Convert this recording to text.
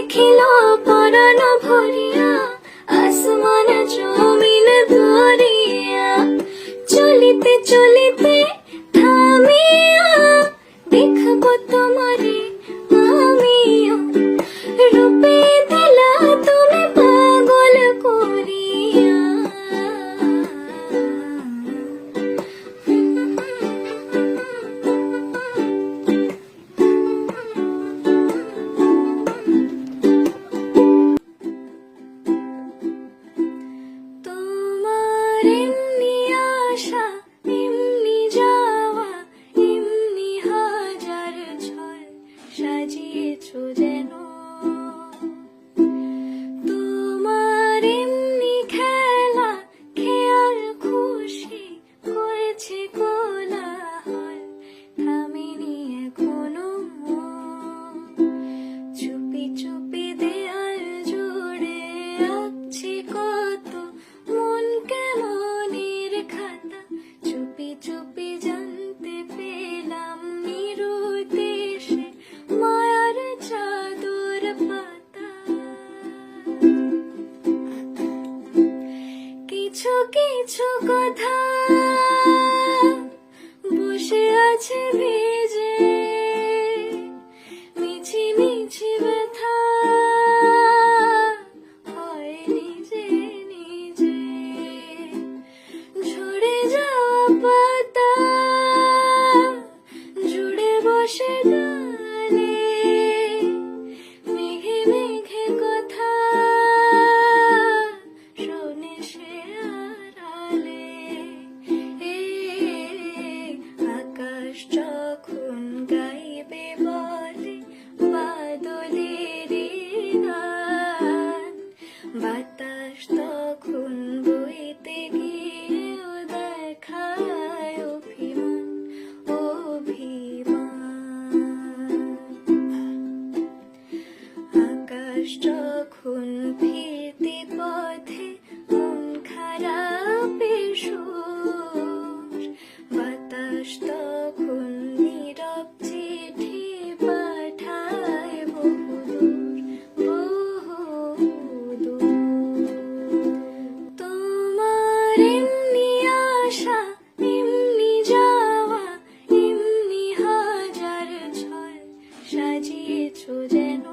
দেখিল পরাণ ভরিয়া আসমান জমিন ধরিয়া চলিতে চলিতে থামিয়া দেখব তোমারে আমিও রূপে দিলা তুমি পাগল করিয়া তোমার এমনি আশা এমনি যাওয়া এমনি হাজার ছল সাজিয়েছো যেন তোমার এমনি খেলা খেয়াল খুশি করেছে কোলাহল থামিনি এখনো চুপি চুপি দেয়াল জুড়ে আঁকছি কত মন কেমনের খাতা চুপি চুপি জানতে পেলাম নিরুদ্দেশে মায়ার চাদর পাতা কিছু কিছু কথা বসে আছে ভেজে মিছি মিছি ব্যথা হয় নিজে নিজে ঝরে যাওয়া পাতা জুড়ে বসে গালে মেঘে মেঘে কথা শোনে সে আড়ালে আকাশ যখন গাইবে বলে বাদলেরই গান বাতাস তখন বইতে গিয়েও দেখায় অভিমান অভিমান আকাশ যখন ফিরতি পথে মন খারাপের সুর বাতাস তখন নীরব চিঠি পাঠায় বহুদূর বহুদূর তোমার এমনি আশা এমনি যাওয়া এমনি হাজার ছল সাজিয়েছো যেন